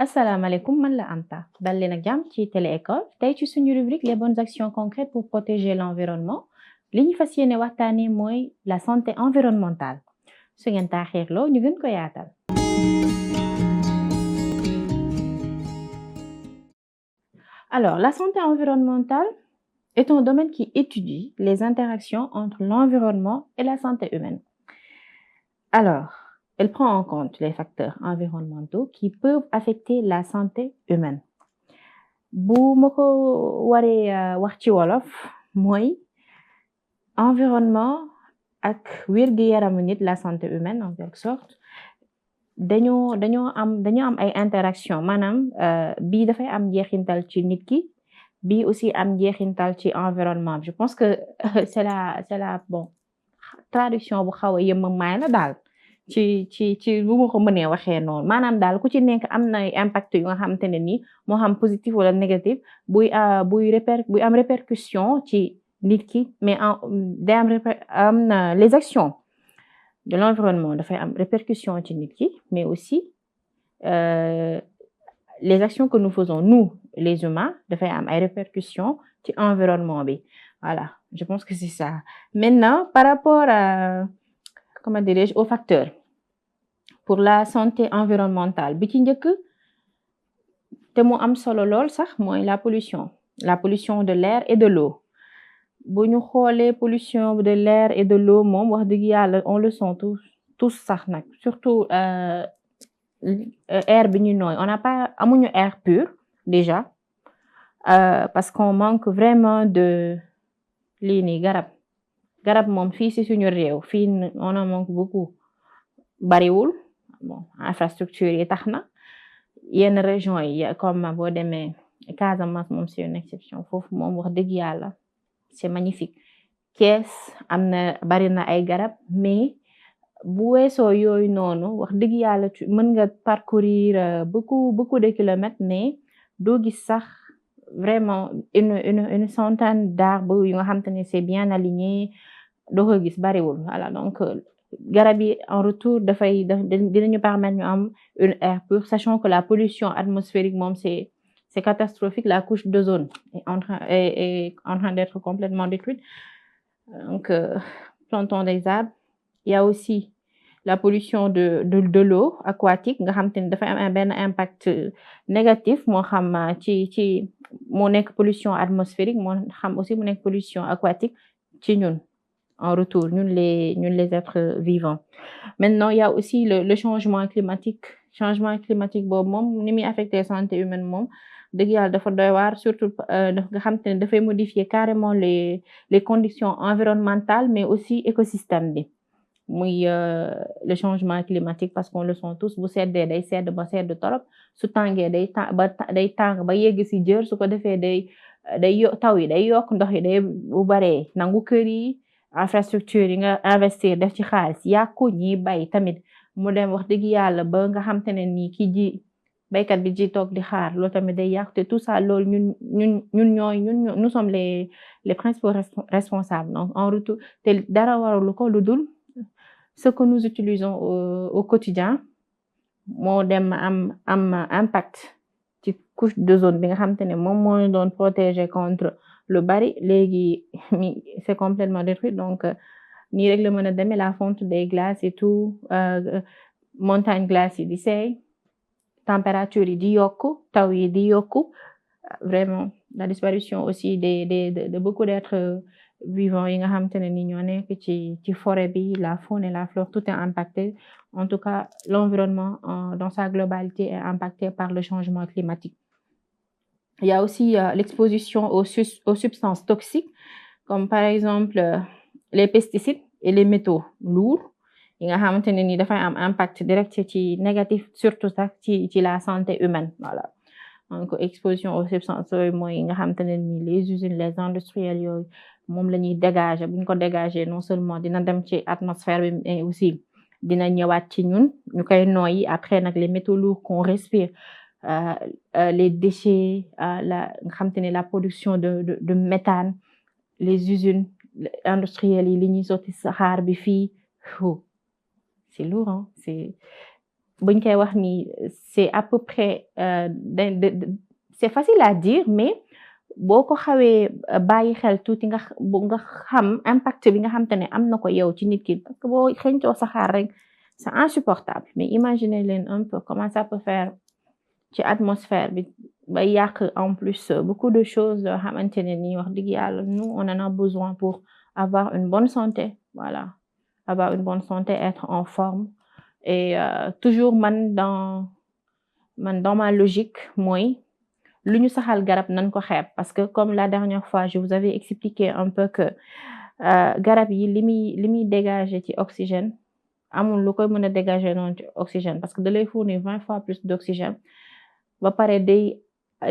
asalaamaaleykum man la Anta dal leen ak jàmm ci Télé École tey ci suñu rubrique les bonnes actions concrètes pour protéger l'environnement li ñu fas yéene waxtaanee mooy la santé environnementale su ngeen taaxeerloo ñu gën ko yaatal. Alors, la santé environnementale est un domaine qui étudie les interactions entre l'environnement et la santé humaine. Alors, elle prend en compte les facteurs environnementaux qui peuvent affecter la santé humaine. Bu ma ko waree wax ci wolof mooy environnement ak wér-gu-yaramu nit la santé humaine en quelque sorte dañoo am ay interaction maanaam bii dafay am njeexintal ci nit ki bii aussi am njeexintal ci environnement bi. Je pense que c'est la bon traduction bu xaw a yemamaay la daal ci bu ma ko mënee waxee noonu maanaam daal ku ci nekk am na impact yu nga xamante ne nii moo xam positif wala négatif buy am répercussion ci nit ki mais day am na les actions de l'environnement dafay am répercussion ci nit ki mais aussi les actions que nous faisons nous les humains dafay am ay répercussions ci environnement bi voilà je pense que c'est ça. Maintenant par rapport à comment dirais-je aux facteurs pour la santé environnementale bi ci njëkk te mu am solo lool sax mooy la pollution de l'air et de l'eau. Bu ñu xoolee pollution de l'air et de l'eau moom wax dëgg yàlla on le sent tous sax nag surtout air bi ñu nooy amuñu air pur déjà parce qu'on manque vraiment de lii nii garab moom fii ci suñu réew fii on en manque beaucoup bariwul bon infrastructure yi tax na yenn région yi comme boo demee Casamance moom c'est une exception foofu moom wax dëgg yàlla c'est magnifique Thiès bari na ay garab mais bu weesoo yooyu noonu wax dëgg yàlla mën nga parcourir beaucoup de kilomètres mais doo gis sax vraiment une centaine d'arbres yu nga xamante ne c'est bien aligné doo ko gis bariwul voilà donc garab yi en retour dinañu permettre ñu am une air pure sachant que la pollution atmosphérique moom c'est catastrophique la couche d'ozone est en train d'être complètement détruite donc plantons des arbres. Il y a aussi la pollution de l'eau aquatique nga xamante ne dafay am benn impact négatif moo xam ci moo nekk pollution atmosphérique moo xam aussi mu nekk pollution aquatique ci ñun en retour ñun les êtres vivants. Maintenant il y a aussi le changement climatique boobu moom ni muy affecter santé humaine moom dëgg yàlla dafa doy waar surtout nga xamante ne dafay modifier carrément les conditions environnementales mais aussi écosystème bi muy le changement climatique parce qu'on le sent tous bu seddee day sedd ba sedd torop su tàngee day tàng ba yegg ci jër su ko defee taw yi day yokk ndox yi day bu baree nangu kër yi infrastructure yi nga investir def ci xaalis yàqu ñi bay tamit mu dem wax dëgg yàlla ba nga xamante ne nii ki ji baykat bi ji toog di xaar loolu tamit day yàqu te tout ça loolu nous sommes les principaux responsables donc en retour te dara waralu ko lu dul ce que nous utilisons au quotidien moo dem am impact ci couche d'ozone bi nga xamante ne moom moo doon protéger contre lu bari léegi c'est complètement détruit donc nii rek la mën a demee la fonte des glaces et tout montagne glace yi di seey température yi di yokku taw yi di yokku vraiment la disparition aussi de beaucoup d'êtres vivants yi nga xamante ne ni ñoo nekk ci forêt bi la faune et la flore tout est impacté en tout cas l'environnement dans sa globalité est impacté par le changement climatique. Il y a aussi l'exposition aux substances toxiques comme par exemple les pesticides et les métaux lourds yi nga xamante ne ni dafay am impact direct ci négatif surtout sax ci la santé humaine voilà. Donc exposition aux substances yooyu mooy yi nga xamante ne ni les usines les industriels yooyu moom la ñuy dégager bu ñu ko dégager non seulement dina dem ci atmosphère bi mais aussi dina ñëwaat ci ñun ñu koy noyyi après nag les métaux lourds qu'on respire les déchets la nga xamante ne la production de méthane les usines industrielles yi li ñuy sotti saxaar bi fii c'est lourd hein c'est buñ koy wax ni c'est à peu près c'est facile à dire mais boo ko xawee bàyyi xel tuuti nga xam impact bi nga xamante ne am na ko yow ci nit ki parce que boo xëncoo saxaar rek c'est insupportable mais imaginez leen un peu comment ça peut faire ci atmosphère bi ba yàq en plus beaucoup de choses yoo xamante ne nii wax dëgg yàlla nous on en a besoin pour avoir une bonne santé voilà avoir une bonne santé être en forme et toujours man dans ma logique mooy lu ñu saxal garab nañ ko xeeb parce que comme la dernière fois je vous avais expliqué un peu que garab yi li muy dégager ci oxygène amul lu koy mën a dégager noonu ci oxygène parce que da lay fournir 20 fois plus d'oxygène ba pare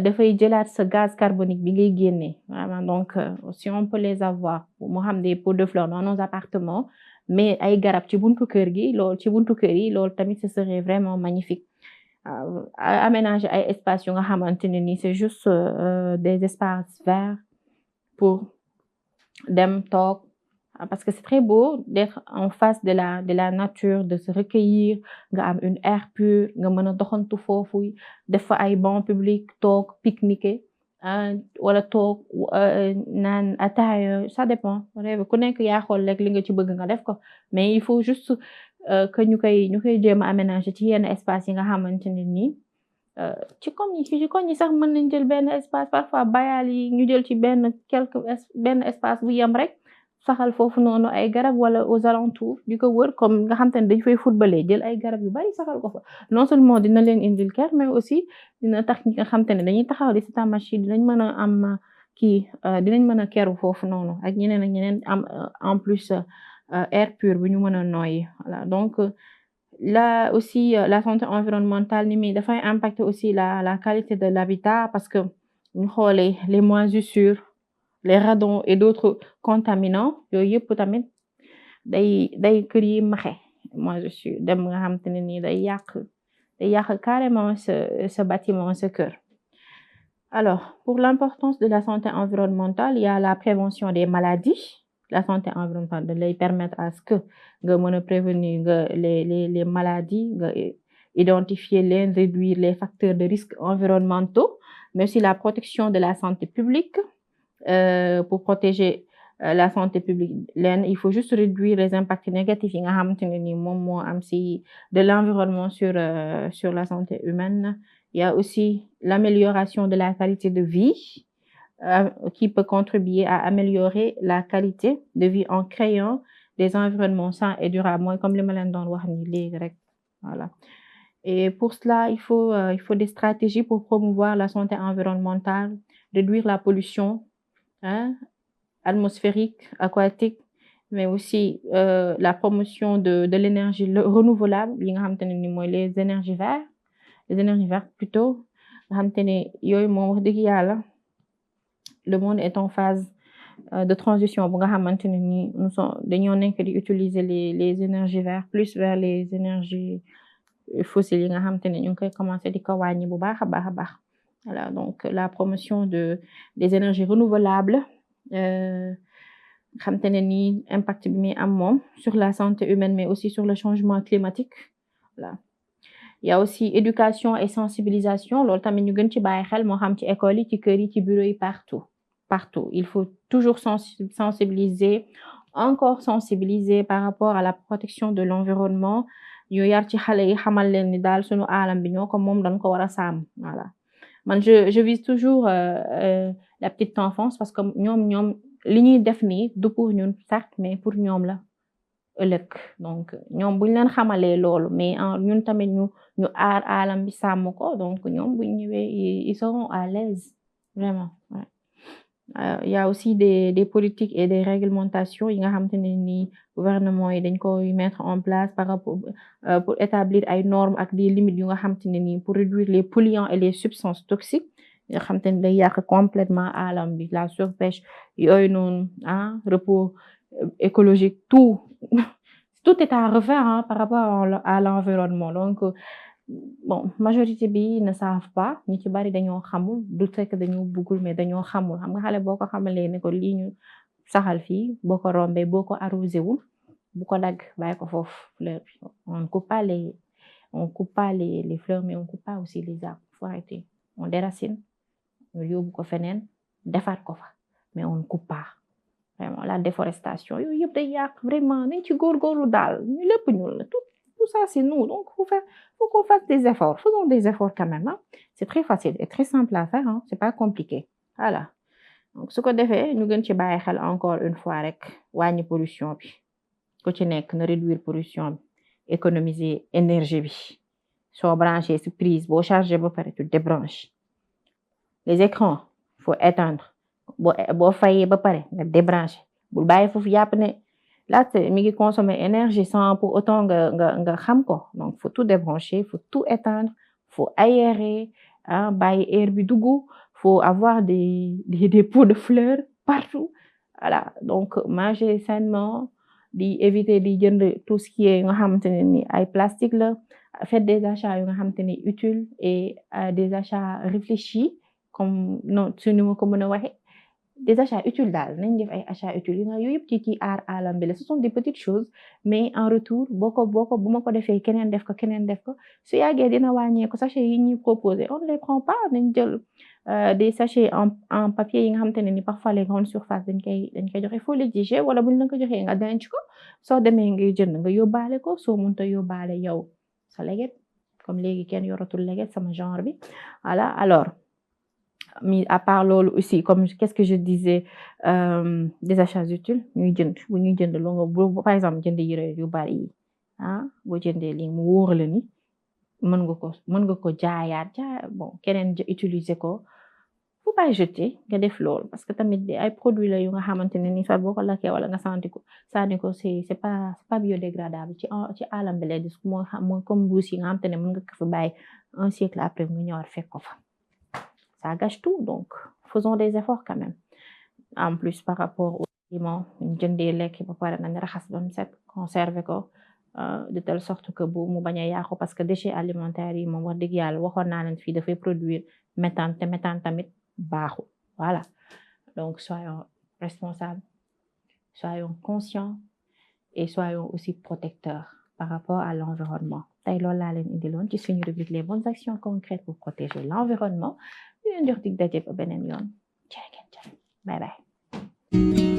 dafay jëlaat sa gaz carbonique bi ngay génnee vraiment donc si on peut les avoir moo xam des pots de fleurs dans nos appartements mais ay garab ci buntu kër gi loolu tamit ce serait vraiment magnifique aménager ay espaces yu nga xamante ne ni c'est juste des espaces verts pour dem toog parce que c'est très beau d'être en face de la nature de se recueillir nga am une air pure nga mën a doxantu foofu def fa ay bancs publics toog pique-niquer wala toog naan ataaya ça dépend ku nekk yaa xool rek li nga ci bëgg nga def ko mais il faut juste que ñu koy jéem a aménager ci yenn espace yi nga xamante ne nii ci koñ yi sax mën nañ jël benn espace parfois bayaal yi ñu jël ci benn espace bu yem rek saxal foofu noonu ay garab wala aux alentours di ko wër comme nga xam te ne dañ fay footballer jël ay garab yu bari saxal ko fa non seulement dina leen indil kër mais aussi dina tax ñi nga xam te ne dañuy taxaw di seetaan match yi dinañ mën a am dinañ mën a keru foofu noonu ak ñeneen am en plus air pur bu ñu mën a noyyi voilà donc là aussi la santé environnementale ni mi dafay impacter aussi la qualité de l'habitat parce que ñu xoolee les moisissures les radons et d'autres contaminants yooyu yëpp tamit day kër yi maxe moisissure dem nga xam te ne nii day yàq carrément ce bâtiment ce kër alors pour l'importance de la santé environnementale il y a la prévention des maladies la santé environnementale da lay permettre à ce que nga mën a prévenir nga les maladies nga identifier leen réduire les facteurs de risque environnementaux mais aussi la protection de la santé publique pour protéger la santé publique il faut juste réduire les impacts négatifs yi nga xamante ne ni moom moo am ci de l'environnement sur la santé humaine il y a aussi l'amélioration de la qualité de vie qui peut contribuer à améliorer la qualité de vie en créant des environnements sains et durables mooy comme li ma leen doon wax ni léegi rek voilà et pour cela il faut des stratégies pour promouvoir la santé environnementale réduire la pollution atmosphérique aquatique mais aussi la promotion de l'énergie renouvelable yi nga xamante ne ni mooy les énergies vertes plutôt nga xamante ne yooyu moom wax dëgg yàlla le monde est en phase de transition bu nga xamante ne ni dañoo nekk di utiliser les énergies vertes plus vers les énergies fossiles yi nga xamante ne ñu ngi koy commencer di ko wàññi bu baax a baax voilà donc la promotion des énergies renouvelables xamante ne ni impact bi muy am moom sur la santé humaine mais aussi sur le changement climatique voilà il y a aussi éducation et sensibilisation loolu tamit ñu gën ci bàyyi xel moo xam ci école yi ci kër yi ci bureau yi partout il faut toujours sensibiliser par rapport à la protection de l'environnement ñu yar ci xale yi xamal leen ni daal sunu aalam bi ñoo ko moom dañ ko war a sàmm voilà man je vise toujours la petite enfance parce que ñoom li ñuy def nii du pour ñun certes mais pour ñoom la ëllëg donc ñoom buñ leen xamalee loolu mais ñun tamit ñu aar aalam bi sàmm ko donc ñoom buñ ñëwee ils seront à l'aise vraiment ouais. Il y a aussi des politiques et des réglementations yi nga xamante ne nii gouvernement yi dañ koy mettre en place par rapport pour établir ay normes ak des limites yu nga xamante ne nii pour réduire les polluants et les substances toxiques nga xamante ne day yàq complètement alam bi la surpêche yooyu noonu repos écologique tout tout est à refaire par rapport à l'environnement donc bon majorité bi ne savent pas ñi ci bari dañoo xamul du fekk dañoo bëggul mais dañoo xamul xam nga xale boo ko xamalee ne ko lii ñu saxal fii boo ko rombee boo ko arrosé wul bu ko dagg bàyyi ko foofu fleur bi on coupe pas les fleurs mais on coupe pas aussi les arbres faut arrêter on déracine ñu yóbbu ko feneen defaat ko fa mais on ne coupe pas vraiment la déforestation yooyu yëpp day yàq vraiment nañ ci góorgóorlu daal ñu lépp ñun la tout ça c'est nous donc faut qu'on fasse des efforts faisons des efforts quand même c'est très facile et très simple à faire c'est pas compliqué voilà donc su ko defee ñu gën ci bàyyi xel encore une fois rek wàññi pollution bi ku ci nekk na réduire pollution bi économiser énergie bi soo branché ci prise boo chargé ba pare tu débranches les écrans faut éteindre boo fayee ba pare nga débranché bul bàyyi foofu yàpp ne laajte mi ngi consommer énergie sans pour autant nga xam ko donc faut tout débrancher faut tout éteindre faut aérer bàyyi air bi dugg faut avoir des pots de fleurs partout voilà donc manger sainement di éviter di jënd tout ce qui est nga xamante ne ni ay plastique la faites des achats yu nga xamante ni utiles et des achats réfléchis comme non suñu ma ko mën a waxe des achats utiles daal nañ def ay achats utiles yu nga yooyu yëpp ci aar alam bi la ce sont des petites choses mais en retour bu ma ko defee keneen def ko su yàggee dina wàññeeku sachet yi ñuy proposé on ne les prend pas nañ jël des sachets en papier yi nga xamante ne ni parfois les grandes surfaces dañ koy joxe il faut les exiger wala buñ la ko joxee nga denc ko soo demee ngay jënd nga yóbbaale ko soo mënta yóbbaale yow sa leget comme léegi kenn yoratul leget sama genre bi voilà alors mis à part loolu aussi comme qu'est-ce que je disais des achats utiles ñuy jënd lu nga bu par exemple jënd yére yu bari yi boo jëndee lii mu wóor la ni mën nga ko jaayaat bon keneen utiliser ko faut pas jeter nga def loolu parce que tamit ay produits la yu nga xamante ne ni soit boo ko lakkee wala nga sànni ko c'est pas biodégradable ci alam bi lay des mooy comme mbuus yi nga xamante ne mën nga ko fa bàyyi un siècle après nga ñëwaat fekk ko fa ça gâche tout donc faisons des efforts quand même en plus par rapport aux aliments ñu jëndee lekk ba pare nañ raxas ba mu set conserver ko de telle sorte que bu mu bañ a yàqu parce que déchets alimentaires yi moom wax dëgg yàlla waxoon naa leen fii dafay produire méthane te méthane tamit baaxul voilà donc soyons responsables soyons conscients et soyons aussi protecteurs par rapport à l'environnement tey loolu laa leen indiloon ci suñu rubrique les bonnes actions concrètes pour protéger l'environnement di leen jox dig daje ba beneen yoon jërë ngeen jëf bye bye